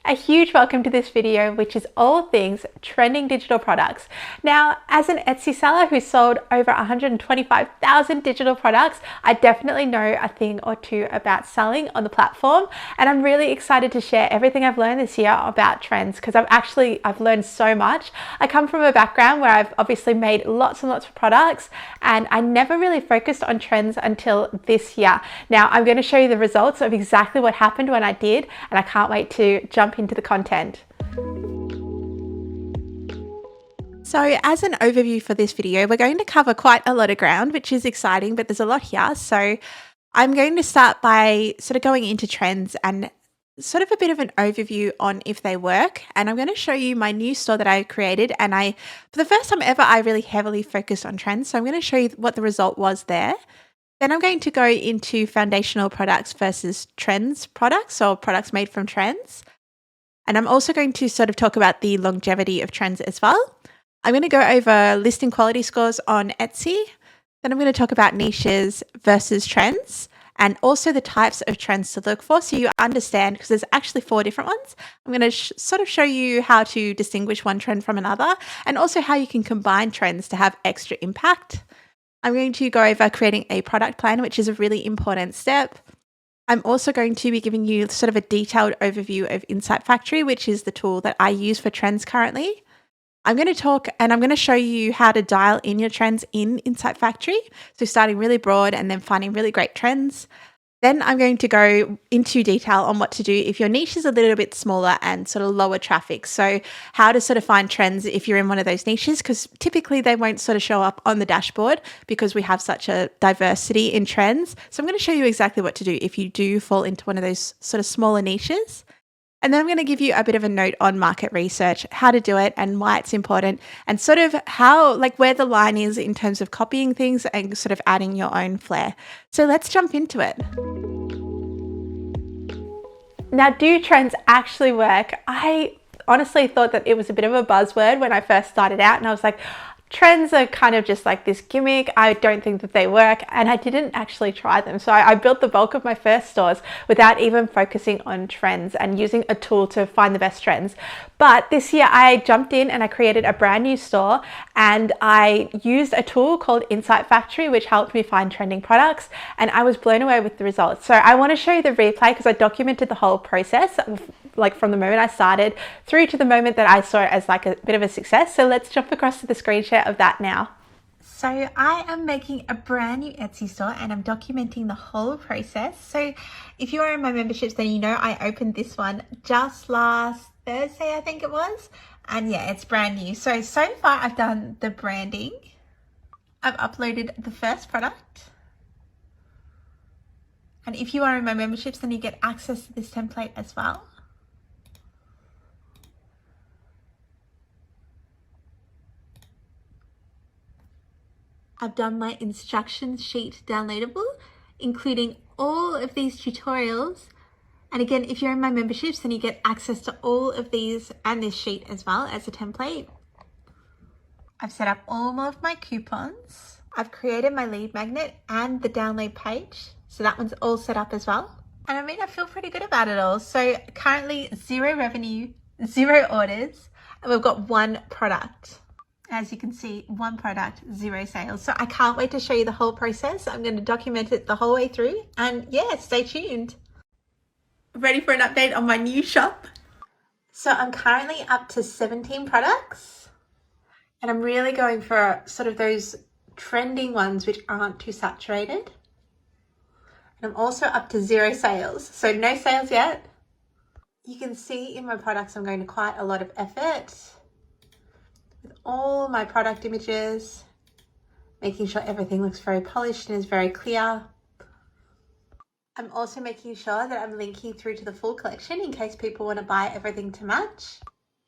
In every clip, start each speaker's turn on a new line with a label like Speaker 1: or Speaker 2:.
Speaker 1: A huge welcome to this video, which is all things trending digital products. Now, as an Etsy seller who sold over 125,000 digital products, I definitely know a thing or two about selling on the platform, and I'm really excited to share everything I've learned this year about trends because I've learned so much. I come from a background where I've obviously made lots and lots of products, and I never really focused on trends until this year. Now, I'm going to show you the results of exactly what happened when I did, and I can't wait to jump into the content. So as an overview for this video, we're going to cover quite a lot of ground, which is exciting, but there's a lot here. So I'm going to start by sort of going into trends and sort of a bit of an overview on if they work. And I'm going to show you my new store that I created. And for the first time ever, I really heavily focused on trends. So I'm going to show you what the result was there. Then I'm going to go into foundational products versus trends products, or products made from trends. And I'm also going to sort of talk about the longevity of trends as well. I'm going to go over listing quality scores on Etsy. Then I'm going to talk about niches versus trends, and also the types of trends to look for so you understand, because there's actually 4 different ones. I'm going to sort of show you how to distinguish one trend from another, and also how you can combine trends to have extra impact. I'm going to go over creating a product plan, which is a really important step. I'm also going to be giving you sort of a detailed overview of Insight Factory, which is the tool that I use for trends currently. I'm going to talk and I'm going to show you how to dial in your trends in Insight Factory. So starting really broad and then finding really great trends. Then I'm going to go into detail on what to do if your niche is a little bit smaller and sort of lower traffic. So how to sort of find trends if you're in one of those niches, because typically they won't sort of show up on the dashboard because we have such a diversity in trends. So I'm going to show you exactly what to do if you do fall into one of those sort of smaller niches. And then I'm going to give you a bit of a note on market research, how to do it and why it's important, and sort of how, like, where the line is in terms of copying things and sort of adding your own flair. So let's jump into it. Now, do trends actually work? I honestly thought that it was a bit of a buzzword when I first started out, and I was like, trends are kind of just like this gimmick. I don't think that they work, and I didn't actually try them. So I built the bulk of my first stores without even focusing on trends and using a tool to find the best trends. But this year I jumped in and I created a brand new store, and I used a tool called Insight Factory, which helped me find trending products, and I was blown away with the results. So I want to show you the replay because I documented the whole process, like from the moment I started through to the moment that I saw it as like a bit of a success. So let's jump across to the screen share of that now. So I am making a brand new Etsy store and I'm documenting the whole process. So if you are in my memberships, then you know I opened this one just last Thursday, I think it was. And yeah, it's brand new. So far I've done the branding. I've uploaded the first product. And if you are in my memberships, then you get access to this template as well. I've done my instruction sheet downloadable, including all of these tutorials. And again, if you're in my memberships, then you get access to all of these and this sheet as well as a template. I've set up all of my coupons. I've created my lead magnet and the download page. So that one's all set up as well. And I mean, I feel pretty good about it all. So currently 0 revenue, 0 orders, and we've got 1 product. As you can see, 1 product, 0 sales. So I can't wait to show you the whole process. I'm going to document it the whole way through, and yeah, stay tuned. Ready for an update on my new shop? So I'm currently up to 17 products, and I'm really going for sort of those trending ones which aren't too saturated. And I'm also up to 0 sales. So no sales yet. You can see in my products I'm going to quite a lot of effort with all my product images, making sure everything looks very polished and is very clear. I'm also making sure that I'm linking through to the full collection in case people want to buy everything to match.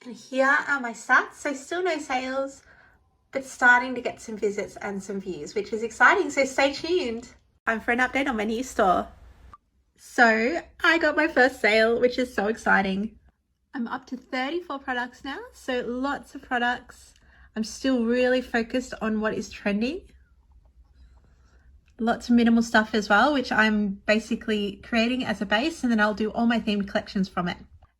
Speaker 1: And here are my stats. So still no sales, but starting to get some visits and some views, which is exciting. So stay tuned. Time for an update on my new store. So I got my first sale, which is so exciting. I'm up to 34 products now, so lots of products. I'm still really focused on what is trending. Lots of minimal stuff as well, which I'm basically creating as a base, and then I'll do all my themed collections from it.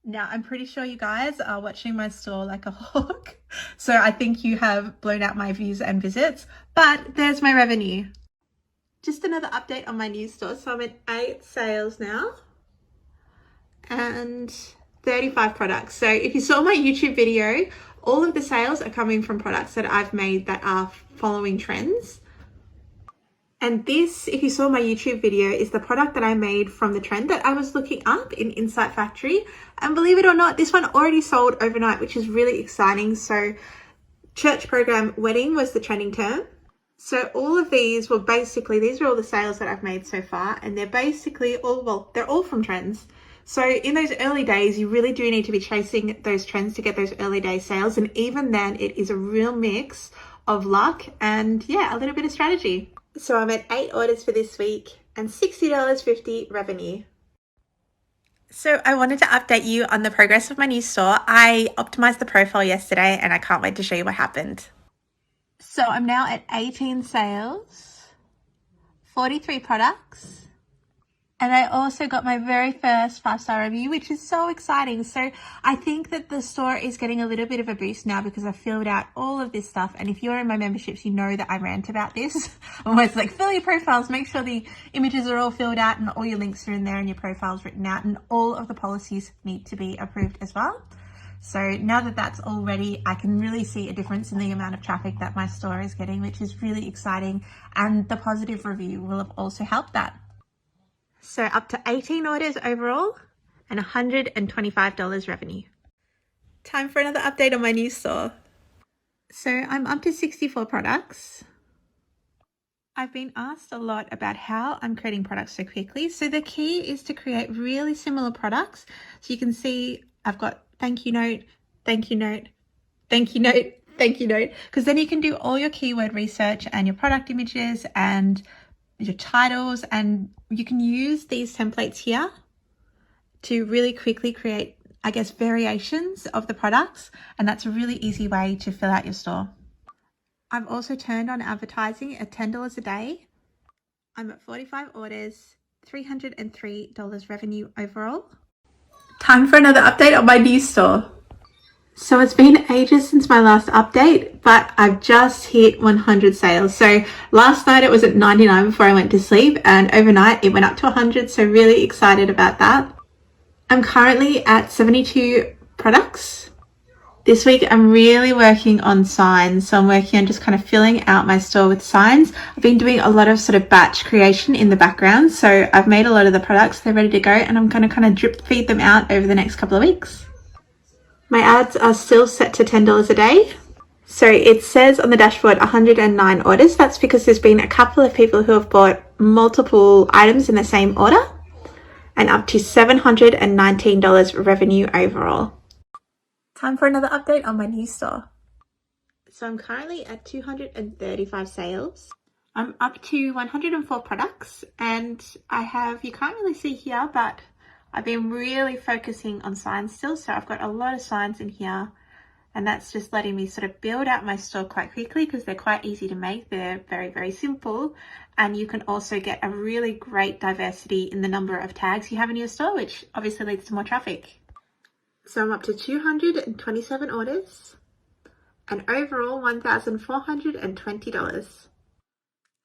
Speaker 1: Now, I'm pretty sure you guys are watching my store like a hawk, so I think you have blown out my views and visits, but there's my revenue. Just another update on my new store. So I'm at 8 sales now and 35 products. So if you saw my YouTube video, all of the sales are coming from products that I've made that are following trends. And this, if you saw my YouTube video, is the product that I made from the trend that I was looking up in Insight Factory. And believe it or not, this one already sold overnight, which is really exciting. So church program wedding was the trending term. So all of these were basically, these are all the sales that I've made so far. And they're basically all, well, they're all from trends. So in those early days, you really do need to be chasing those trends to get those early day sales. And even then, it is a real mix of luck and, yeah, a little bit of strategy. So I'm at 8 orders for this week and $60.50 revenue. So I wanted to update you on the progress of my new store. I optimized the profile yesterday and I can't wait to show you what happened. So I'm now at 18 sales, 43 products. And I also got my very first 5-star review, which is so exciting. So I think that the store is getting a little bit of a boost now because I filled out all of this stuff. And if you're in my memberships, you know that I rant about this. Almost like fill your profiles, make sure the images are all filled out and all your links are in there and your profile's written out and all of the policies need to be approved as well. So now that that's all ready, I can really see a difference in the amount of traffic that my store is getting, which is really exciting. And the positive review will have also helped that. So up to 18 orders overall and $125 revenue. Time for another update on my new store. So I'm up to 64 products. I've been asked a lot about how I'm creating products so quickly. So the key is to create really similar products. So you can see I've got thank you note, thank you note, thank you note, thank you note, because then you can do all your keyword research and your product images and your titles, and you can use these templates here to really quickly create, I guess, variations of the products, and that's a really easy way to fill out your store. I've also turned on advertising at $10 a day. I'm at 45 orders, $303 revenue overall. Time for another update on my new store. So it's been ages since my last update, but I've just hit 100 sales. So last night it was at 99 before I went to sleep, and overnight it went up to 100. So really excited about that. I'm currently at 72 products. This week I'm really working on signs. So I'm working on just kind of filling out my store with signs. I've been doing a lot of sort of batch creation in the background. So I've made a lot of the products, they're ready to go, and I'm going to kind of drip feed them out over the next couple of weeks. My ads are still set to $10 a day. So it says on the dashboard 109 orders. That's because there's been a couple of people who have bought multiple items in the same order, and up to $719 revenue overall. Time for another update on my new store. So I'm currently at 235 sales. I'm up to 104 products, and I have, you can't really see here, but I've been really focusing on signs still. So I've got a lot of signs in here, and that's just letting me sort of build out my store quite quickly because they're quite easy to make. They're very, very simple. And you can also get a really great diversity in the number of tags you have in your store, which obviously leads to more traffic. So I'm up to 227 orders and overall $1,420.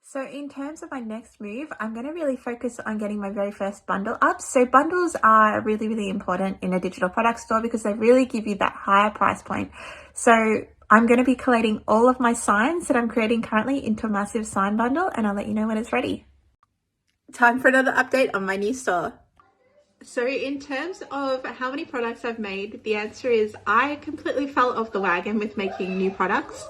Speaker 1: So in terms of my next move, I'm going to really focus on getting my very first bundle up. So bundles are really, really important in a digital product store because they really give you that higher price point. So I'm going to be collating all of my signs that I'm creating currently into a massive sign bundle, and I'll let you know when it's ready. Time for another update on my new store. So in terms of how many products I've made, the answer is I completely fell off the wagon with making new products.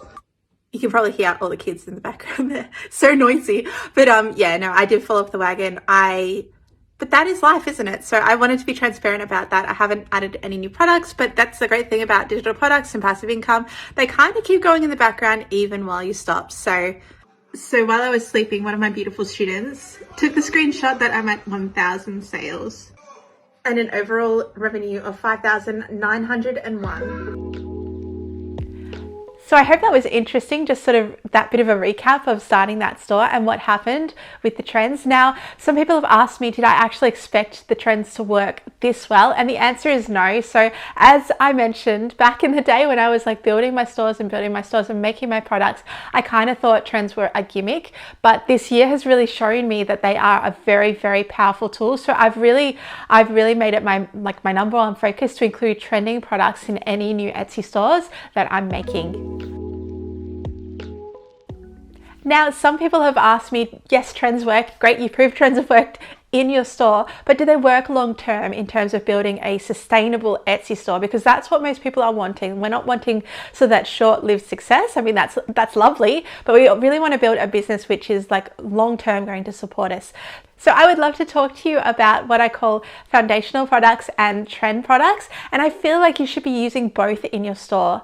Speaker 1: You can probably hear all the kids in the background there. So noisy. But yeah, no, I did fall off the wagon. But that is life, isn't it? So I wanted to be transparent about that. I haven't added any new products, but that's the great thing about digital products and passive income. They kind of keep going in the background even while you stop. So while I was sleeping, one of my beautiful students took the screenshot that I'm at 1,000 sales and an overall revenue of $5,901. So I hope that was interesting, just sort of that bit of a recap of starting that store and what happened with the trends. Now, some people have asked me, did I actually expect the trends to work this well? And the answer is no. So as I mentioned back in the day when I was like building my stores and making my products, I kind of thought trends were a gimmick, but this year has really shown me that they are a very, very powerful tool. So I've really made it my number one focus to include trending products in any new Etsy stores that I'm making. Now, some people have asked me, yes, trends work. Great, you proved trends have worked in your store, but do they work long term in terms of building a sustainable Etsy store? Because that's what most people are wanting. We're not wanting that short-lived success. I mean, that's lovely, but we really want to build a business which is like long-term going to support us. So I would love to talk to you about what I call foundational products and trend products, and I feel like you should be using both in your store.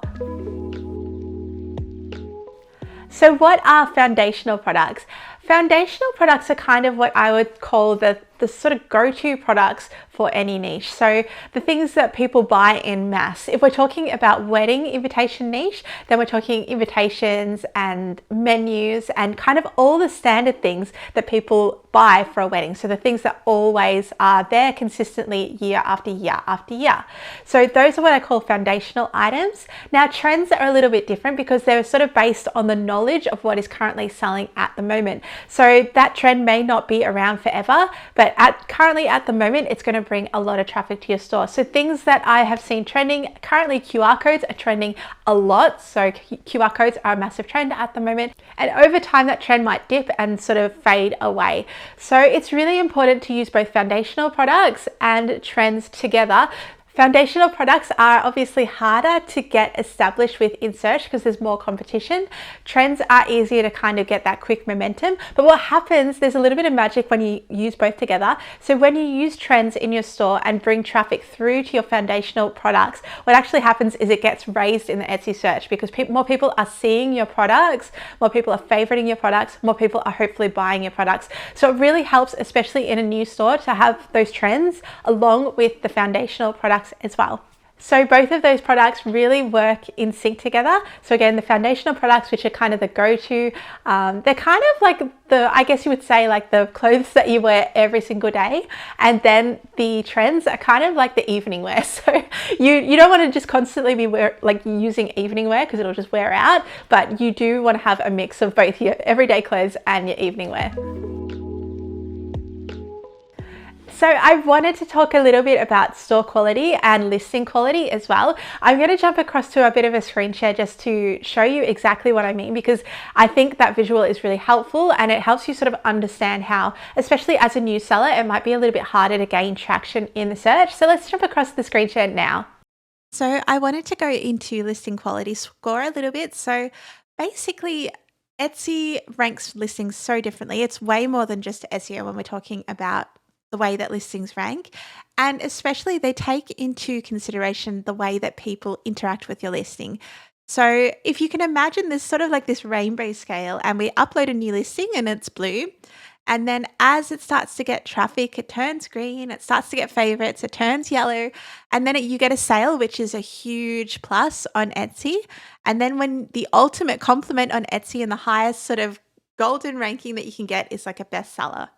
Speaker 1: So what are foundational products? Foundational products are kind of what I would call the sort of go-to products for any niche. So the things that people buy in mass. If we're talking about wedding invitation niche, then we're talking invitations and menus and kind of all the standard things that people buy for a wedding. So the things that always are there consistently year after year after year. So those are what I call foundational items. Now trends are a little bit different because they're sort of based on the knowledge of what is currently selling at the moment. So that trend may not be around forever, but currently at the moment, it's going to bring a lot of traffic to your store. So things that I have seen trending, currently QR codes are trending a lot. So QR codes are a massive trend at the moment. And over time, that trend might dip and sort of fade away. So it's really important to use both foundational products and trends together. Foundational products are obviously harder to get established with in search because there's more competition. Trends are easier to kind of get that quick momentum. But what happens, there's a little bit of magic when you use both together. So when you use trends in your store and bring traffic through to your foundational products, what actually happens is it gets raised in the Etsy search because more people are seeing your products, more people are favoriting your products, more people are hopefully buying your products. So it really helps, especially in a new store, to have those trends along with the foundational products as well. So both of those products really work in sync together. So again, the foundational products, which are kind of the go-to, they're kind of like I guess you would say like the clothes that you wear every single day. And then the trends are kind of like the evening wear. So you don't want to just constantly be using evening wear because it'll just wear out, but you do want to have a mix of both your everyday clothes and your evening wear. So I wanted to talk a little bit about store quality and listing quality as well. I'm going to jump across to a bit of a screen share just to show you exactly what I mean, because I think that visual is really helpful and it helps you sort of understand how, especially as a new seller, it might be a little bit harder to gain traction in the search. So let's jump across the screen share now. So I wanted to go into listing quality score a little bit. So basically, Etsy ranks listings so differently. It's way more than just SEO when we're talking about the way that listings rank, and especially they take into consideration the way that people interact with your listing. So if you can imagine this sort of like this rainbow scale, and we upload a new listing and it's blue, and then as it starts to get traffic, it turns green, it starts to get favorites, it turns yellow, and then you get a sale, which is a huge plus on Etsy. And then when the ultimate compliment on Etsy and the highest sort of golden ranking that you can get is like a bestseller.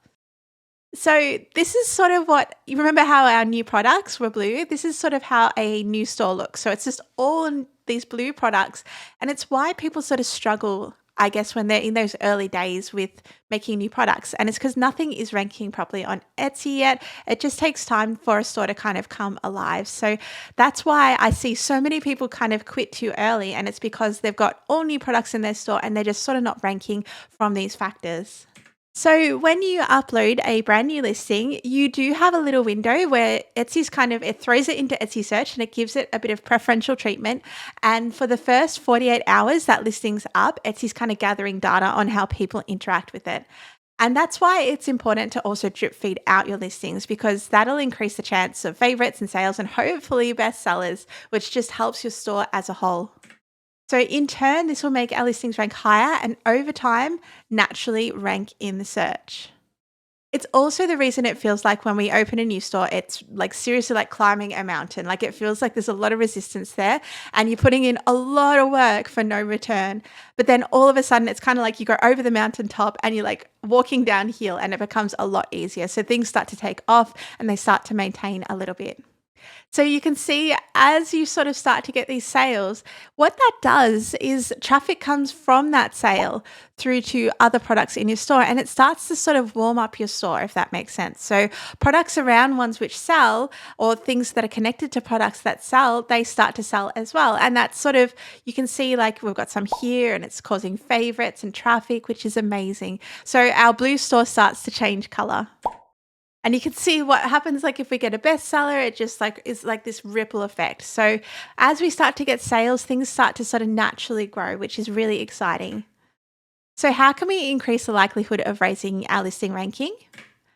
Speaker 1: So this is sort of what, you remember how our new products were blue? This is sort of how a new store looks. So it's just all these blue products, and it's why people sort of struggle, I guess, when they're in those early days with making new products. And it's because nothing is ranking properly on Etsy yet. It just takes time for a store to kind of come alive. So that's why I see so many people kind of quit too early, and it's because they've got all new products in their store and they're just sort of not ranking from these factors. So when you upload a brand new listing, you do have a little window where Etsy's it throws it into Etsy search and it gives it a bit of preferential treatment. And for the first 48 hours that listing's up, Etsy's kind of gathering data on how people interact with it. And that's why it's important to also drip feed out your listings, because that'll increase the chance of favorites and sales and hopefully bestsellers, which just helps your store as a whole. So in turn, this will make our listings rank higher and over time, naturally rank in the search. It's also the reason it feels like when we open a new store, it's like seriously like climbing a mountain. Like it feels like there's a lot of resistance there and you're putting in a lot of work for no return. But then all of a sudden, it's kind of like you go over the mountaintop and you're like walking downhill and it becomes a lot easier. So things start to take off and they start to maintain a little bit. So you can see as you sort of start to get these sales, what that does is traffic comes from that sale through to other products in your store and it starts to sort of warm up your store, if that makes sense. So products around ones which sell or things that are connected to products that sell, they start to sell as well. And that's sort of, you can see like we've got some here and it's causing favorites and traffic, which is amazing. So our blue store starts to change color. And you can see what happens like if we get a bestseller, it just like is like this ripple effect. So as we start to get sales, things start to sort of naturally grow, which is really exciting. So how can we increase the likelihood of raising our listing ranking?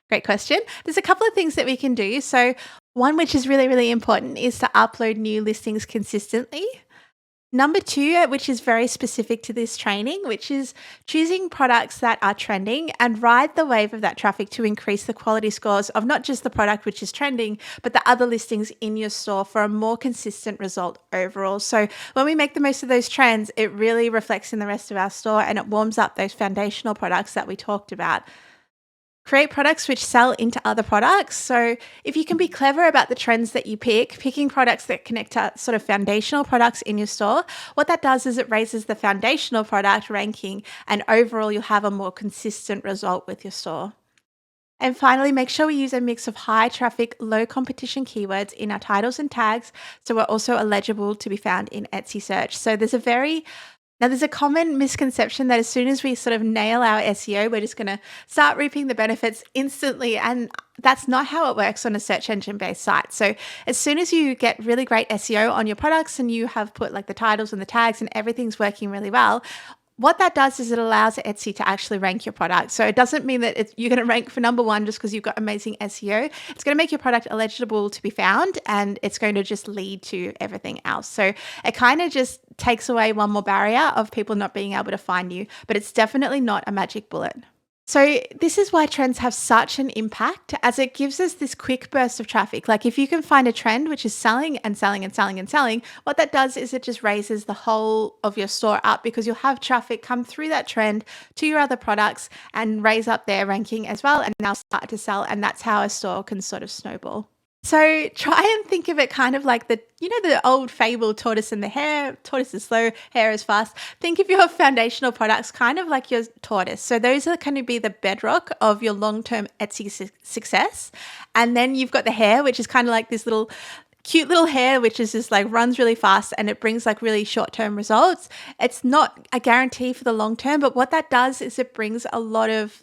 Speaker 1: Great question. There's a couple of things that we can do. So one which is really, really important is to upload new listings consistently. Number two, which is very specific to this training, which is choosing products that are trending and ride the wave of that traffic to increase the quality scores of not just the product which is trending, but the other listings in your store for a more consistent result overall. So when we make the most of those trends, it really reflects in the rest of our store and it warms up those foundational products that we talked about. Create products which sell into other products. So if you can be clever about the trends that you picking products that connect to sort of foundational products in your store, what that does is it raises the foundational product ranking and overall you'll have a more consistent result with your store. And finally, make sure we use a mix of high traffic, low competition keywords in our titles and tags so we're also eligible to be found in Etsy search. So there's a common misconception that as soon as we sort of nail our SEO, we're just going to start reaping the benefits instantly. And that's not how it works on a search engine based site. So as soon as you get really great SEO on your products and you have put like the titles and the tags and everything's working really well, what that does is it allows Etsy to actually rank your product. So it doesn't mean that you're going to rank for number one just because you've got amazing SEO. It's going to make your product eligible to be found and it's going to just lead to everything else. So it kind of just takes away one more barrier of people not being able to find you, but it's definitely not a magic bullet. So this is why trends have such an impact as it gives us this quick burst of traffic. Like if you can find a trend which is selling and selling and selling and selling, what that does is it just raises the whole of your store up because you'll have traffic come through that trend to your other products and raise up their ranking as well and now start to sell. And that's how a store can sort of snowball. So try and think of it kind of like the old fable tortoise and the hare. Tortoise is slow, hare is fast. Think of your foundational products kind of like your tortoise. So those are going to be the bedrock of your long-term Etsy success. And then you've got the hare, which is kind of like this cute little hare, which is just like runs really fast and it brings like really short-term results. It's not a guarantee for the long term, but what that does is it brings a lot of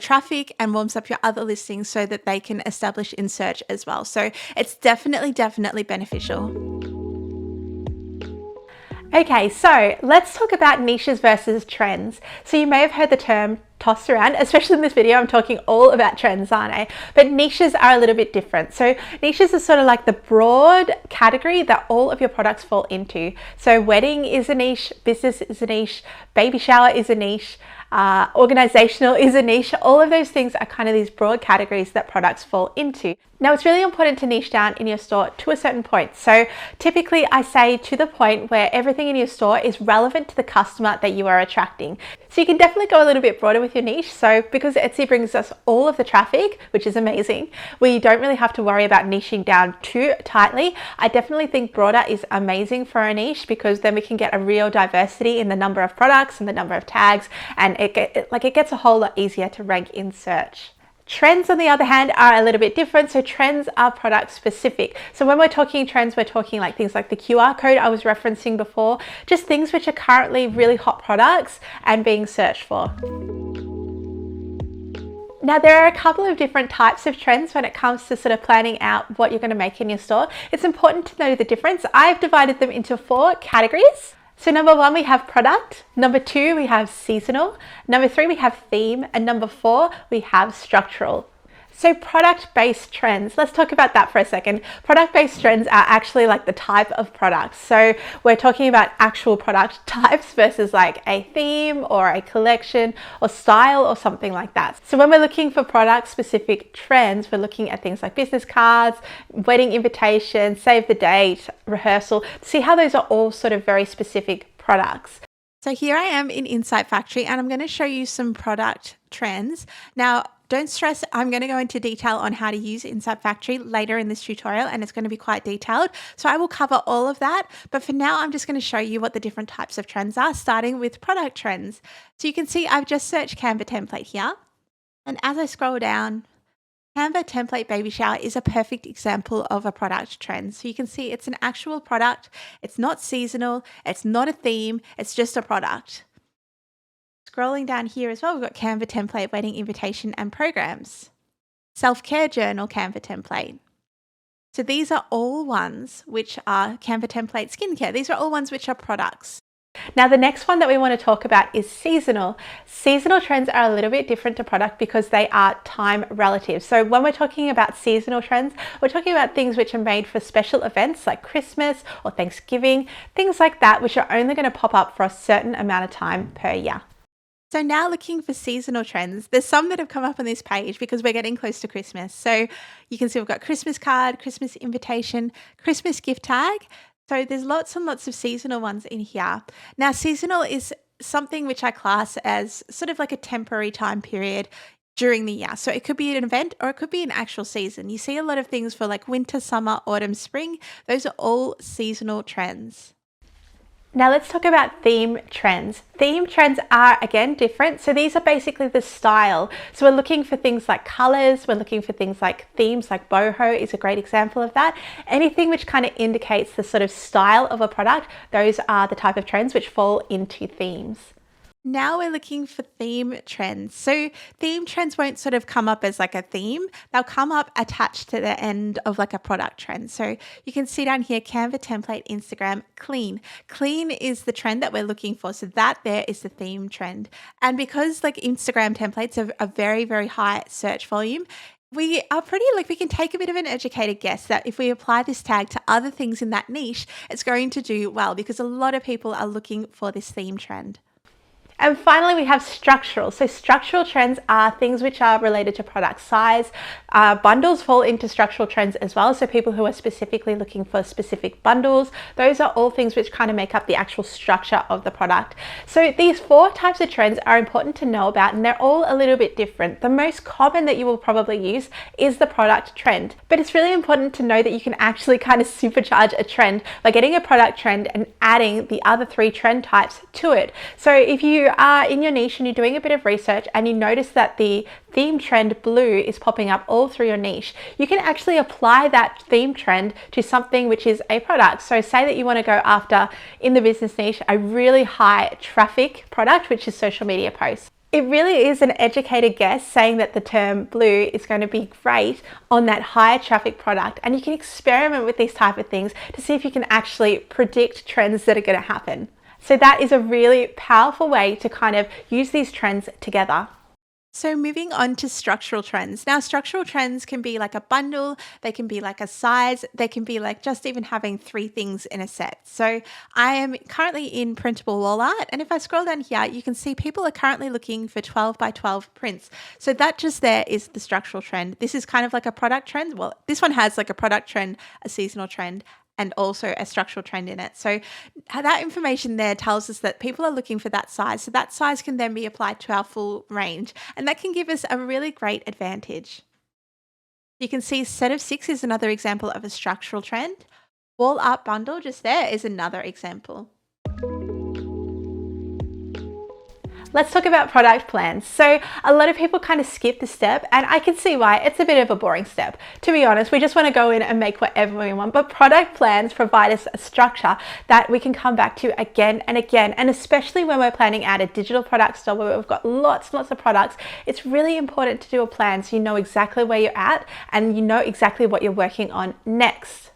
Speaker 1: traffic and warms up your other listings so that they can establish in search as well. So it's definitely beneficial. Okay, so let's talk about niches versus trends. So you may have heard the term tossed around, especially in this video, I'm talking all about trends, aren't I? But niches are a little bit different. So niches are sort of like the broad category that all of your products fall into. So wedding is a niche, business is a niche, baby shower is a niche, organizational is a niche. All of those things are kind of these broad categories that products fall into. Now it's really important to niche down in your store to a certain point. So typically I say to the point where everything in your store is relevant to the customer that you are attracting. So you can definitely go a little bit broader with your niche. So because Etsy brings us all of the traffic, which is amazing, we don't really have to worry about niching down too tightly. I definitely think broader is amazing for a niche because then we can get a real diversity in the number of products and the number of tags, and it gets a whole lot easier to rank in search. Trends, on the other hand, are a little bit different. So trends are product specific. So when we're talking trends, we're talking like things like the QR code I was referencing before, just things which are currently really hot products and being searched for. Now, there are a couple of different types of trends when it comes to sort of planning out what you're going to make in your store. It's important to know the difference. I've divided them into 4 categories. So number 1, we have product. Number 2, we have seasonal. Number 3, we have theme. And number 4, we have structural. So product-based trends, let's talk about that for a second. Product-based trends are actually like the type of products. So we're talking about actual product types versus like a theme or a collection or style or something like that. So when we're looking for product-specific trends, we're looking at things like business cards, wedding invitations, save the date, rehearsal. See how those are all sort of very specific products. So here I am in Insight Factory and I'm going to show you some product trends. Now, don't stress, I'm going to go into detail on how to use Insight Factory later in this tutorial, and it's going to be quite detailed. So I will cover all of that. But for now, I'm just going to show you what the different types of trends are, starting with product trends. So you can see I've just searched Canva template here. And as I scroll down, Canva template baby shower is a perfect example of a product trend. So you can see it's an actual product. It's not seasonal. It's not a theme. It's just a product. Scrolling down here as well, we've got Canva template, wedding invitation and programs. Self-care journal Canva template. So these are all ones which are Canva template skincare. These are all ones which are products. Now the next one that we want to talk about is seasonal. Seasonal trends are a little bit different to product because they are time relative. So when we're talking about seasonal trends, we're talking about things which are made for special events like Christmas or Thanksgiving, things like that, which are only going to pop up for a certain amount of time per year. So now looking for seasonal trends, there's some that have come up on this page because we're getting close to Christmas. So you can see we've got Christmas card, Christmas invitation, Christmas gift tag. So there's lots and lots of seasonal ones in here. Now seasonal is something which I class as sort of like a temporary time period during the year. So it could be an event or it could be an actual season. You see a lot of things for like winter, summer, autumn, spring. Those are all seasonal trends. Now let's talk about theme trends. Theme trends are again different. So these are basically the style. So we're looking for things like colors. We're looking for things like themes, like boho is a great example of that. Anything which kind of indicates the sort of style of a product, those are the type of trends which fall into themes. Now we're looking for theme trends. So theme trends won't sort of come up as like a theme. They'll come up attached to the end of like a product trend. So you can see down here, Canva template, Instagram, clean. Clean is the trend that we're looking for. So that there is the theme trend. And because like Instagram templates have a very, very high search volume, we are pretty like we can take a bit of an educated guess that if we apply this tag to other things in that niche, it's going to do well because a lot of people are looking for this theme trend. And finally, we have structural. So structural trends are things which are related to product size. Bundles fall into structural trends as well. So people who are specifically looking for specific bundles, those are all things which kind of make up the actual structure of the product. So these four types of trends are important to know about, and they're all a little bit different. The most common that you will probably use is the product trend. But it's really important to know that you can actually kind of supercharge a trend by getting a product trend and adding the other three trend types to it. So if you are in your niche and you're doing a bit of research and you notice that the theme trend blue is popping up all through your niche, you can actually apply that theme trend to something which is a product. So say that you want to go after, in the business niche, a really high traffic product, which is social media posts. It really is an educated guess saying that the term blue is going to be great on that higher traffic product, and you can experiment with these type of things to see if you can actually predict trends that are going to happen. So that is a really powerful way to kind of use these trends together. So moving on to structural trends. Now, structural trends can be like a bundle, they can be like a size, they can be like just even having 3 things in a set. So I am currently in printable wall art, and if I scroll down here, you can see people are currently looking for 12 by 12 prints. So that just there is the structural trend. This is kind of like a product trend. Well, this one has like a product trend, a seasonal trend, and also a structural trend in it. So that information there tells us that people are looking for that size. So that size can then be applied to our full range, and that can give us a really great advantage. You can see set of 6 is another example of a structural trend. Wall art bundle just there is another example. Let's talk about product plans. So a lot of people kind of skip this step, and I can see why. It's a bit of a boring step. To be honest, we just want to go in and make whatever we want, but product plans provide us a structure that we can come back to again and again. And especially when we're planning out a digital product store where we've got lots and lots of products, it's really important to do a plan so you know exactly where you're at and you know exactly what you're working on next.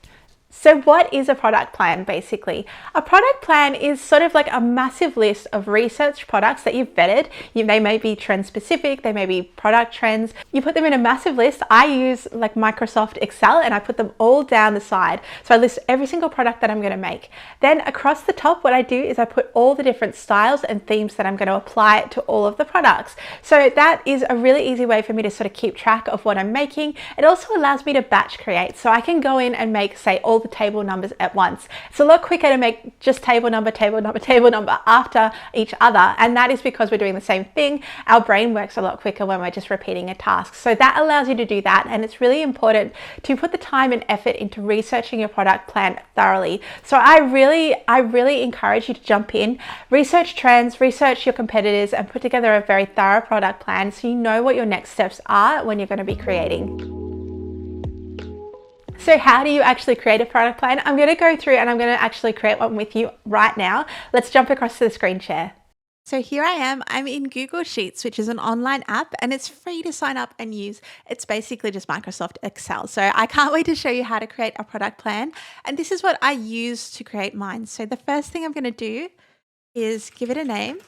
Speaker 1: So what is a product plan basically? A product plan is sort of like a massive list of research products that you've vetted. They may be trend specific, they may be product trends. You put them in a massive list. I use like Microsoft Excel and I put them all down the side. So I list every single product that I'm going to make. Then across the top, what I do is I put all the different styles and themes that I'm going to apply to all of the products. So that is a really easy way for me to sort of keep track of what I'm making. It also allows me to batch create. So I can go in and make, say, all the table numbers at once. It's a lot quicker to make just table number, table number, table number after each other. And that is because we're doing the same thing. Our brain works a lot quicker when we're just repeating a task. So that allows you to do that. And it's really important to put the time and effort into researching your product plan thoroughly. So I really encourage you to jump in, research trends, research your competitors, and put together a very thorough product plan so you know what your next steps are when you're going to be creating. So how do you actually create a product plan? I'm going to go through and I'm going to actually create one with you right now. Let's jump across to the screen share. So here I am, I'm in Google Sheets, which is an online app and it's free to sign up and use. It's basically just Microsoft Excel. So I can't wait to show you how to create a product plan. And this is what I use to create mine. So the first thing I'm going to do is give it a name,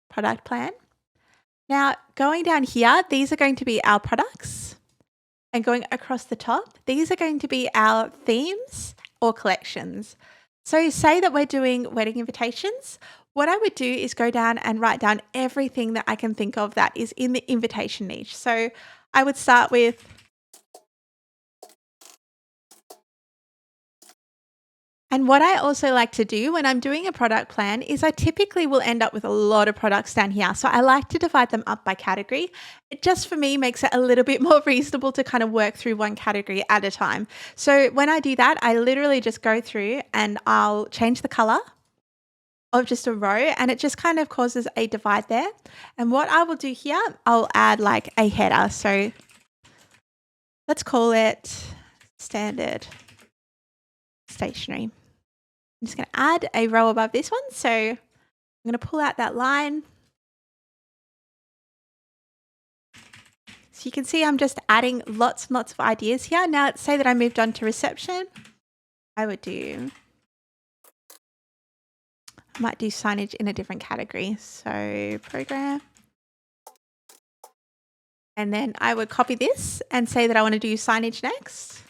Speaker 1: product plan. Now going down here, these are going to be our products. And going across the top, these are going to be our themes or collections. So say that we're doing wedding invitations. What I would do is go down and write down everything that I can think of that is in the invitation niche. So I would start with and what I also like to do when I'm doing a product plan is I typically will end up with a lot of products down here. So I like to divide them up by category. It just for me makes it a little bit more reasonable to kind of work through one category at a time. So when I do that, I literally just go through and I'll change the color of just a row and it just kind of causes a divide there. And what I will do here, I'll add like a header. So let's call it standard stationery. I'm just going to add a row above this one. So I'm going to pull out that line. So you can see I'm just adding lots and lots of ideas here. Now let's say that I moved on to reception. I might do signage in a different category. So program. And then I would copy this and say that I want to do signage next.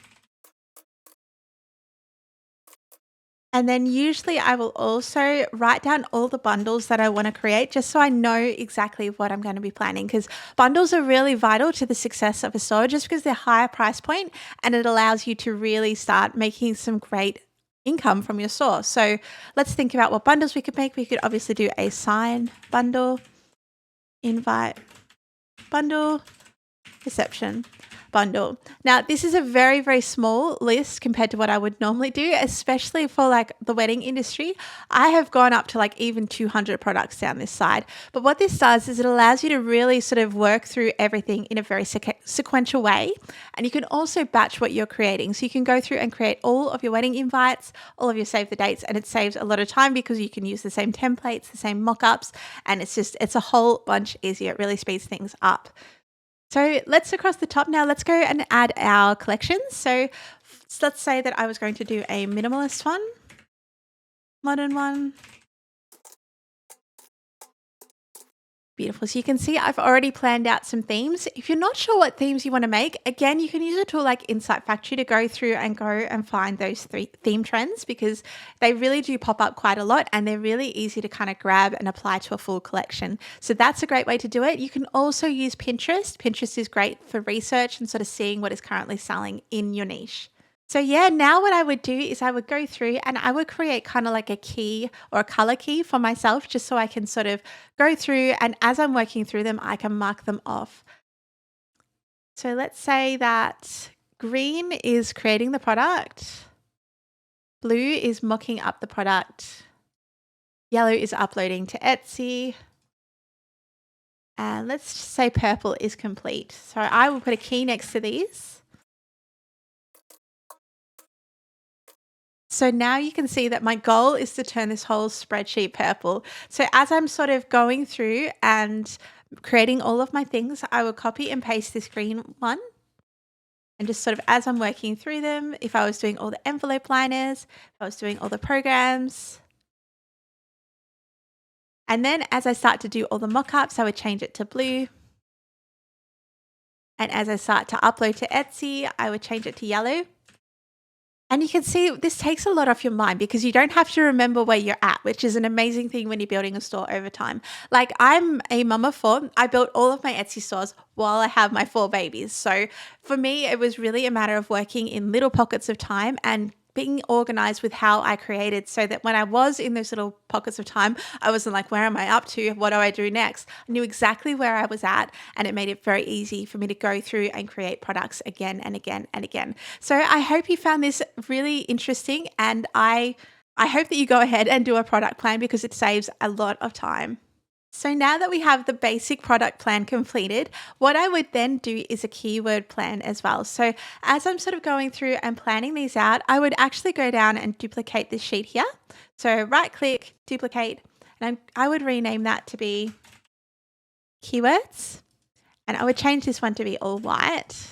Speaker 1: And then usually I will also write down all the bundles that I want to create just so I know exactly what I'm going to be planning, because bundles are really vital to the success of a store just because they're higher price point and it allows you to really start making some great income from your store. So let's think about what bundles we could make. We could obviously do a sign bundle, invite bundle, reception bundle. Now, this is a very, very small list compared to what I would normally do, especially for like the wedding industry. I have gone up to like even 200 products down this side. But what this does is it allows you to really sort of work through everything in a very sequential way. And you can also batch what you're creating. So you can go through and create all of your wedding invites, all of your save the dates, and it saves a lot of time because you can use the same templates, the same mock-ups, and it's a whole bunch easier. It really speeds things up. So let's across the top now, let's go and add our collections. So let's say that I was going to do a minimalist one, modern one. Beautiful. So you can see I've already planned out some themes. If you're not sure what themes you want to make, again, you can use a tool like Insight Factory to go through and find those 3 theme trends because they really do pop up quite a lot and they're really easy to kind of grab and apply to a full collection. So that's a great way to do it. You can also use Pinterest. Pinterest is great for research and sort of seeing what is currently selling in your niche. So yeah, now what I would do is I would go through and I would create kind of like a key or a color key for myself just so I can sort of go through and as I'm working through them, I can mark them off. So let's say that green is creating the product, blue is mocking up the product, yellow is uploading to Etsy, and let's just say purple is complete. So I will put a key next to these. So now you can see that my goal is to turn this whole spreadsheet purple. So as I'm sort of going through and creating all of my things, I will copy and paste this green one And just sort of as I'm working through them, if I was doing all the envelope liners, if I was doing all the programs, and then as I start to do all the mock-ups, I would change it to blue. And as I start to upload to Etsy, I would change it to yellow. And you can see this takes a lot off your mind because you don't have to remember where you're at, which is an amazing thing when you're building a store over time. Like I'm a mum of four. I built all of my Etsy stores while I have my four babies. So for me, it was really a matter of working in little pockets of time and being organized with how I created so that when I was in those little pockets of time, I wasn't like, where am I up to? What do I do next? I knew exactly where I was at, and it made it very easy for me to go through and create products again and again and again. So I hope you found this really interesting, and I hope that you go ahead and do a product plan because it saves a lot of time. So now that we have the basic product plan completed, what I would then do is a keyword plan as well. So as I'm sort of going through and planning these out, I would actually go down and duplicate this sheet here. So right click, duplicate, and I would rename that to be keywords. And I would change this one to be all white.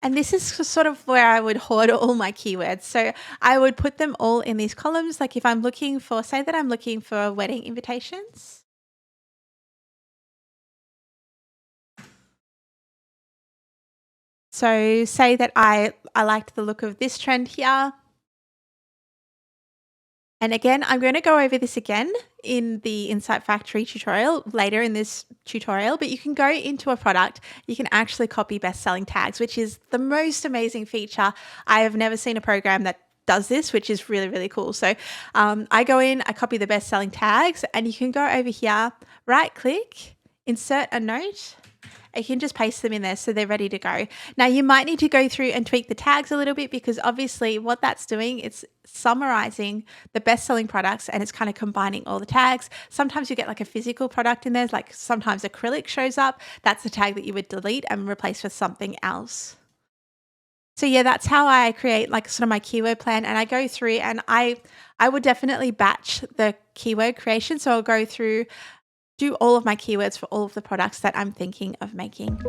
Speaker 1: And this is sort of where I would hoard all my keywords. So I would put them all in these columns. Like if I'm looking for, say that I'm looking for wedding invitations. So say that I liked the look of this trend here. And again, I'm going to go over this again in the Insight Factory tutorial later in this tutorial, but you can go into a product, you can actually copy best-selling tags, which is the most amazing feature. I have never seen a program that does this, which is really, really cool. So I go in, I copy the best-selling tags, and you can go over here, right-click, insert a note. You can just paste them in there so they're ready to go. Now you might need to go through and tweak the tags a little bit because obviously what that's doing, it's summarizing the best-selling products and it's kind of combining all the tags. Sometimes you get like a physical product in there, like sometimes acrylic shows up. That's the tag that you would delete and replace with something else. So yeah, that's how I create like sort of my keyword plan, and I go through and I would definitely batch the keyword creation. So I'll go through, do all of my keywords for all of the products that I'm thinking of making.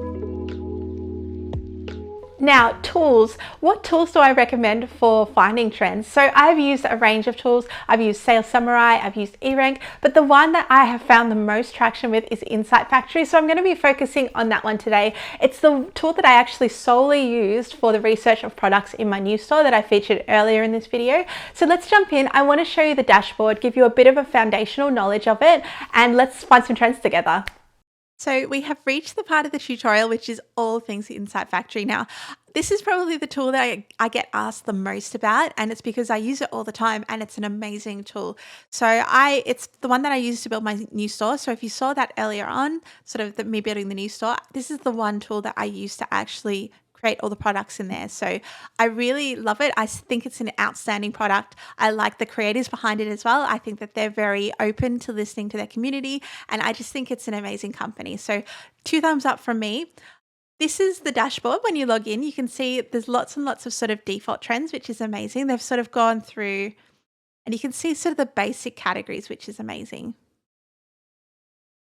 Speaker 1: Now, tools. What tools do I recommend for finding trends? So I've used a range of tools. I've used Sales Samurai, I've used eRank, but the one that I have found the most traction with is Insight Factory. So I'm going to be focusing on that one today. It's the tool that I actually solely used for the research of products in my new store that I featured earlier in this video. So let's jump in. I want to show you the dashboard, give you a bit of a foundational knowledge of it, and let's find some trends together. So we have reached the part of the tutorial, which is all things Insight Factory. Now, this is probably the tool that I get asked the most about, and it's because I use it all the time and it's an amazing tool. So it's the one that I use to build my new store. So if you saw that earlier on, sort of me building the new store, this is the one tool that I use to actually create all the products in there. So I really love it. I think it's an outstanding product. I like the creators behind it as well. I think that they're very open to listening to their community, and I just think it's an amazing company. So 2 thumbs up from me. This is the dashboard. When you log in, you can see there's lots and lots of sort of default trends, which is amazing. They've sort of gone through and you can see sort of the basic categories, which is amazing.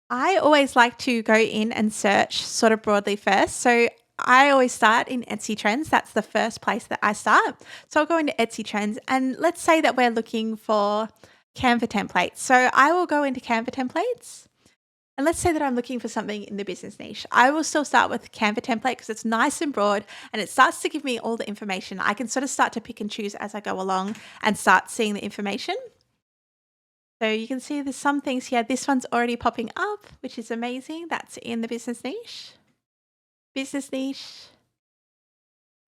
Speaker 1: I always like to go in and search sort of broadly first. So I always start in Etsy Trends. That's the first place that I start. So I'll go into Etsy Trends, and let's say that we're looking for Canva templates. So I will go into Canva templates, and let's say that I'm looking for something in the business niche. I will still start with Canva template because it's nice and broad and it starts to give me all the information. I can sort of start to pick and choose as I go along and start seeing the information. So you can see there's some things here. This one's already popping up, which is amazing. That's in the business niche. Business niche.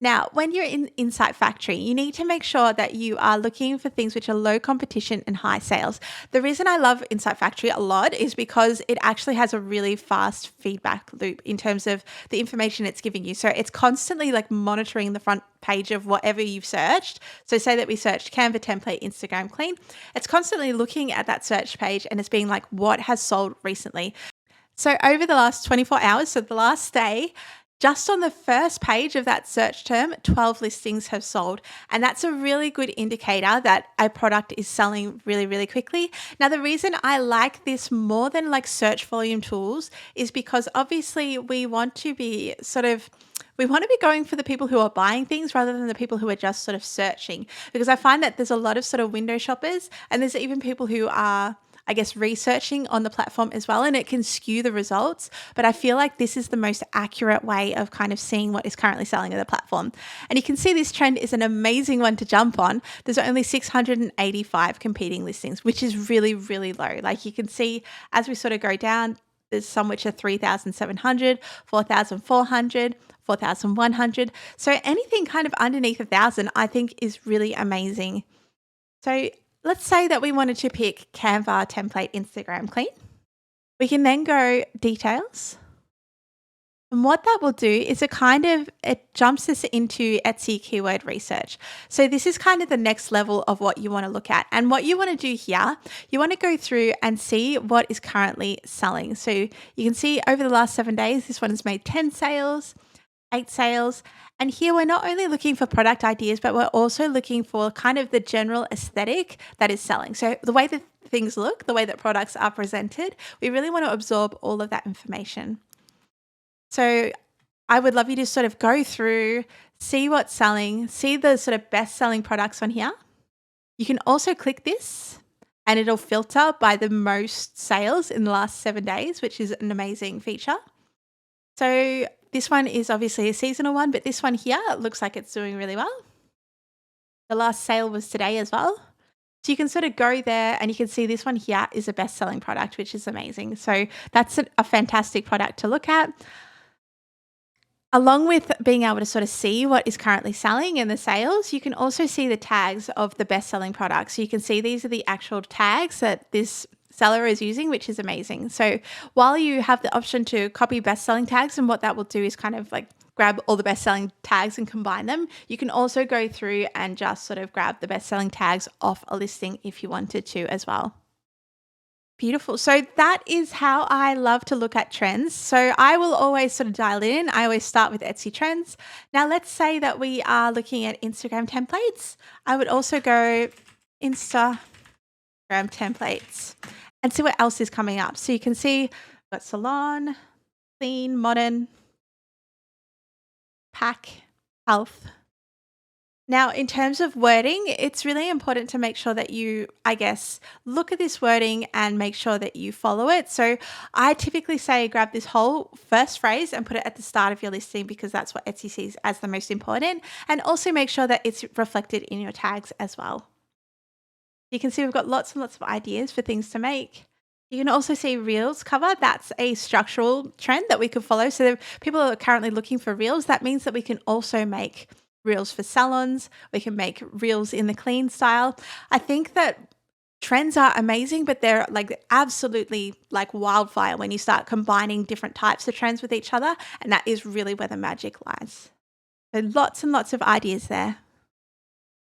Speaker 1: Now, when you're in Insight Factory, you need to make sure that you are looking for things which are low competition and high sales. The reason I love Insight Factory a lot is because it actually has a really fast feedback loop in terms of the information it's giving you. So it's constantly like monitoring the front page of whatever you've searched. So say that we searched Canva template, Instagram clean. It's constantly looking at that search page and it's being like, what has sold recently? So over the last 24 hours, so the last day, just on the first page of that search term, 12 listings have sold. And that's a really good indicator that a product is selling really, really quickly. Now, the reason I like this more than like search volume tools is because obviously we want to be We want to be going for the people who are buying things rather than the people who are just sort of searching, because I find that there's a lot of sort of window shoppers, and there's even people who are, I guess, researching on the platform as well, and it can skew the results. But I feel like this is the most accurate way of kind of seeing what is currently selling on the platform. And you can see this trend is an amazing one to jump on. There's only 685 competing listings, which is really, really low. Like you can see as we sort of go down, there's some which are 3,700, 4,400, 4,100. So anything kind of underneath 1,000, I think is really amazing. So let's say that we wanted to pick Canva template Instagram clean. We can then go details. And what that will do is it jumps us into Etsy keyword research. So this is kind of the next level of what you want to look at. And what you want to do here, you want to go through and see what is currently selling. So you can see over the last 7 days, this one has made 10 sales, 8 sales. And here we're not only looking for product ideas, but we're also looking for kind of the general aesthetic that is selling. So the way that things look, the way that products are presented, we really want to absorb all of that information. So I would love you to sort of go through, see what's selling, see the sort of best selling products on here. You can also click this and it'll filter by the most sales in the last 7 days, which is an amazing feature. So this one is obviously a seasonal one, but this one here looks like it's doing really well. The last sale was today as well. So you can sort of go there and you can see this one here is a best-selling product, which is amazing. So that's a fantastic product to look at. Along with being able to sort of see what is currently selling in the sales, you can also see the tags of the best-selling products. So you can see these are the actual tags that this seller is using, which is amazing. So while you have the option to copy best-selling tags, and what that will do is kind of like grab all the best-selling tags and combine them, you can also go through and just sort of grab the best-selling tags off a listing if you wanted to as well. Beautiful. So that is how I love to look at trends. So I will always sort of dial it in. I always start with Etsy trends. Now let's say that we are looking at Instagram templates. I would also go Instagram templates and see what else is coming up. So you can see we've got salon, clean, modern, pack, health. Now, in terms of wording, it's really important to make sure that you, I guess, look at this wording and make sure that you follow it. So I typically say grab this whole first phrase and put it at the start of your listing, because that's what Etsy sees as the most important. And also make sure that it's reflected in your tags as well. You can see we've got lots and lots of ideas for things to make. You can also see Reels cover. That's a structural trend that we could follow. So people are currently looking for Reels. That means that we can also make Reels for salons. We can make Reels in the clean style. I think that trends are amazing, but they're like absolutely like wildfire when you start combining different types of trends with each other. And that is really where the magic lies. So lots and lots of ideas there.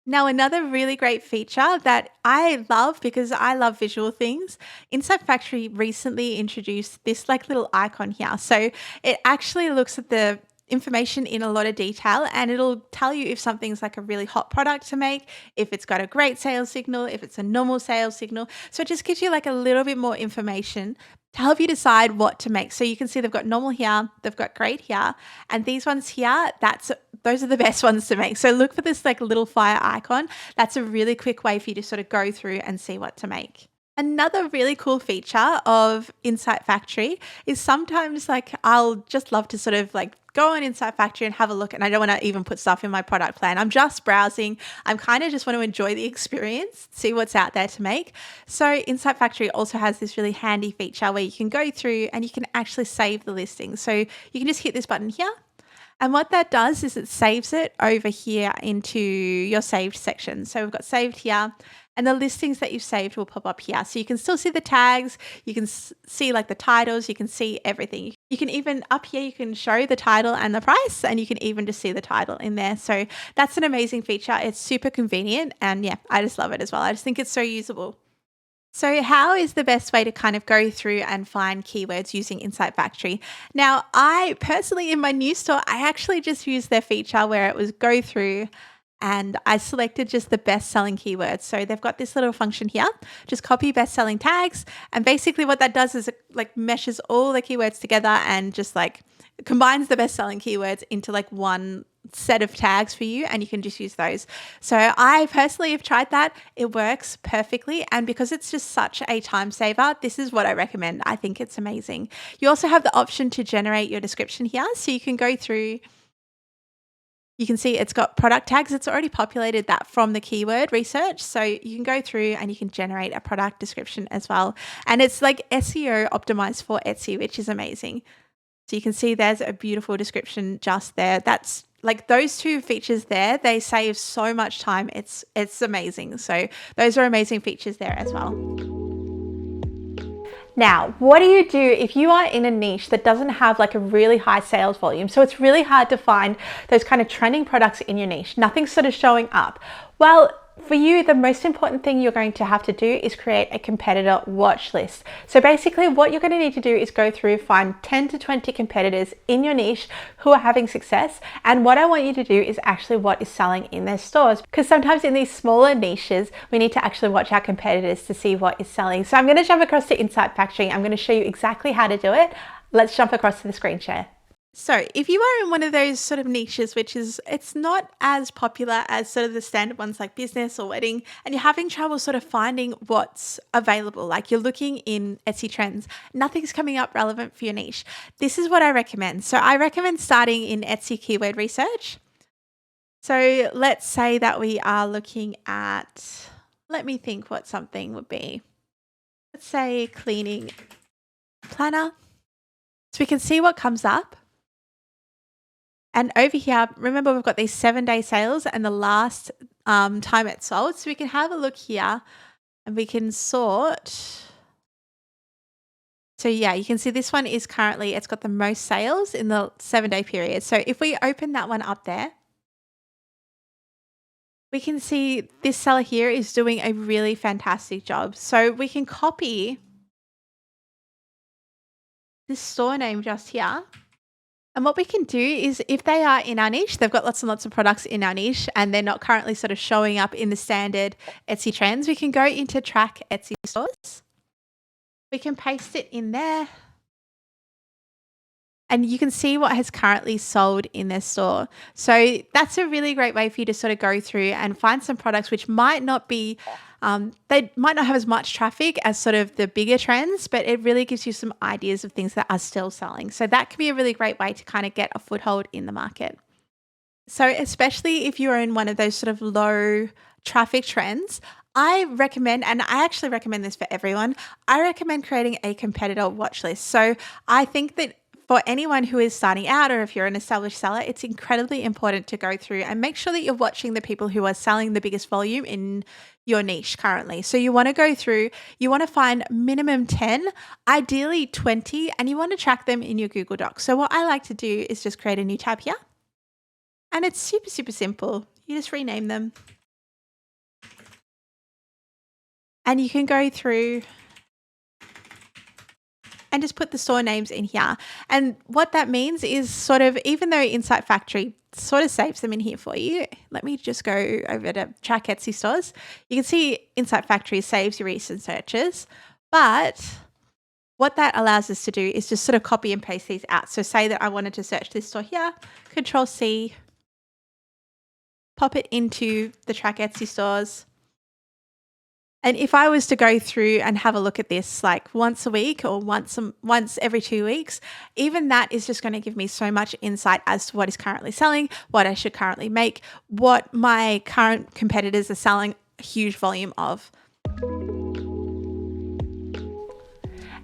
Speaker 1: Now, another really great feature that I love, because I love visual things, Insight Factory recently introduced this like little icon here. So it actually looks at the information in a lot of detail, and it'll tell you if something's like a really hot product to make, if it's got a great sales signal, if it's a normal sales signal. So it just gives you like a little bit more information to help you decide what to make. So you can see they've got normal here, they've got great here, and these ones here, those are the best ones to make. So look for this like little fire icon. That's a really quick way for you to sort of go through and see what to make. Another really cool feature of Insight Factory is sometimes like I'll just love to sort of like go on Insight Factory and have a look, and I don't want to even put stuff in my product plan. I'm just browsing. I'm kind of just want to enjoy the experience, see what's out there to make. So Insight Factory also has this really handy feature where you can go through and you can actually save the listing. So you can just hit this button here. And what that does is it saves it over here into your saved section. So we've got saved here, and the listings that you've saved will pop up here. So you can still see the tags, you can see like the titles, you can see everything. You can even up here, you can show the title and the price, and you can even just see the title in there. So that's an amazing feature. It's super convenient, and yeah, I just love it as well. I just think it's so usable. So how is the best way to kind of go through and find keywords using Insight Factory? Now, I personally, in my new store, I actually just used their feature where it was go through and I selected just the best selling keywords. So they've got this little function here, just copy best selling tags. And basically what that does is it like meshes all the keywords together and just like combines the best selling keywords into like one set of tags for you, and you can just use those. So I personally have tried that. It works perfectly. And because it's just such a time saver, this is what I recommend. I think it's amazing. You also have the option to generate your description here. So you can go through. You can see it's got product tags. It's already populated that from the keyword research. So you can go through and you can generate a product description as well. And it's like SEO optimized for Etsy, which is amazing. So you can see there's a beautiful description just there. That's like those two features there, they save so much time. It's amazing. So those are amazing features there as well. Now, what do you do if you are in a niche that doesn't have like a really high sales volume? So it's really hard to find those kind of trending products in your niche. Nothing's sort of showing up. Well, for you, the most important thing you're going to have to do is create a competitor watch list. So basically what you're going to need to do is go through, find 10 to 20 competitors in your niche who are having success. And what I want you to do is actually what is selling in their stores. Because sometimes in these smaller niches, we need to actually watch our competitors to see what is selling. So I'm going to jump across to Insight Factory. I'm going to show you exactly how to do it. Let's jump across to the screen share. So if you are in one of those sort of niches, which is, it's not as popular as sort of the standard ones like business or wedding, and you're having trouble sort of finding what's available, like you're looking in Etsy trends, nothing's coming up relevant for your niche, this is what I recommend. So I recommend starting in Etsy keyword research. So let's say that we are looking at, let me think what something would be. Let's say cleaning planner. So we can see what comes up. And over here, remember we've got these 7-day sales and the last time it sold. So we can have a look here and we can sort. So yeah, you can see this one is currently, it's got the most sales in the 7-day period. So if we open that one up there, we can see this seller here is doing a really fantastic job. So we can copy this store name just here. And what we can do is if they are in our niche, they've got lots and lots of products in our niche and they're not currently sort of showing up in the standard Etsy trends, we can go into track Etsy stores. We can paste it in there. And you can see what has currently sold in their store. So that's a really great way for you to sort of go through and find some products which might not be, they might not have as much traffic as sort of the bigger trends, but it really gives you some ideas of things that are still selling. So that can be a really great way to kind of get a foothold in the market. So especially if you're in one of those sort of low traffic trends, I recommend, and I actually recommend this for everyone, I recommend creating a competitor watch list. So I think that for anyone who is starting out or if you're an established seller, it's incredibly important to go through and make sure that you're watching the people who are selling the biggest volume in your niche currently. So you want to go through, you want to find minimum 10, ideally 20, and you want to track them in your Google Docs. So what I like to do is just create a new tab here. And it's super, super simple. You just rename them. And you can go through and just put the store names in here. And what that means is sort of, even though Insight Factory sort of saves them in here for you, let me just go over to track Etsy stores. You can see Insight Factory saves your recent searches, but what that allows us to do is just sort of copy and paste these out. So say that I wanted to search this store here, Control C, pop it into the track Etsy stores. And if I was to go through and have a look at this like once a week or once every 2 weeks, even that is just going to give me so much insight as to what is currently selling, what I should currently make, what my current competitors are selling a huge volume of.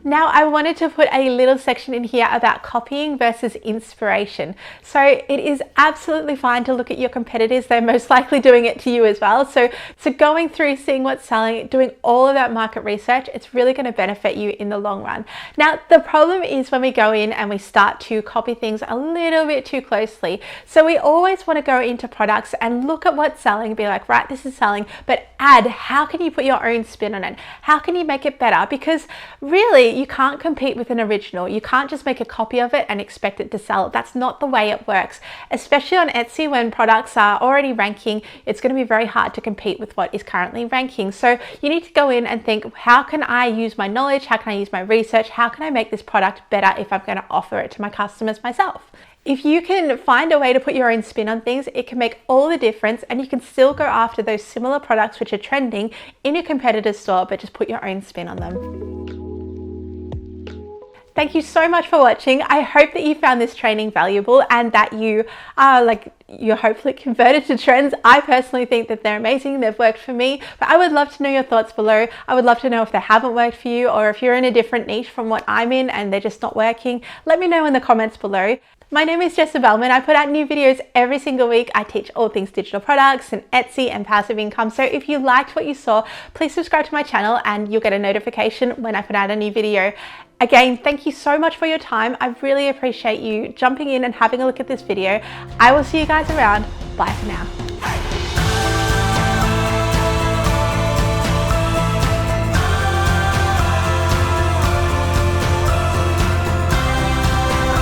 Speaker 1: Now I wanted to put a little section in here about copying versus inspiration. So it is absolutely fine to look at your competitors. They're most likely doing it to you as well. So going through, seeing what's selling, doing all of that market research, it's really going to benefit you in the long run. Now, the problem is when we go in and we start to copy things a little bit too closely. So we always want to go into products and look at what's selling and be like, right, this is selling, but add, how can you put your own spin on it? How can you make it better? Because really, you can't compete with an original. You can't just make a copy of it and expect it to sell. That's not the way it works. Especially on Etsy, when products are already ranking, it's going to be very hard to compete with what is currently ranking. So you need to go in and think, how can I use my knowledge? How can I use my research? How can I make this product better if I'm going to offer it to my customers myself? If you can find a way to put your own spin on things, it can make all the difference, and you can still go after those similar products which are trending in your competitor's store, but just put your own spin on them. Thank you so much for watching. I hope that you found this training valuable and that you're hopefully converted to trends. I personally think that they're amazing. They've worked for me, but I would love to know your thoughts below. I would love to know if they haven't worked for you, or if you're in a different niche from what I'm in and they're just not working. Let me know in the comments below. My name is Jessa Bellman. I put out new videos every single week. I teach all things digital products and Etsy and passive income. So if you liked what you saw, please subscribe to my channel and you'll get a notification when I put out a new video. Again, thank you so much for your time. I really appreciate you jumping in and having a look at this video. I will see you guys around. Bye for now.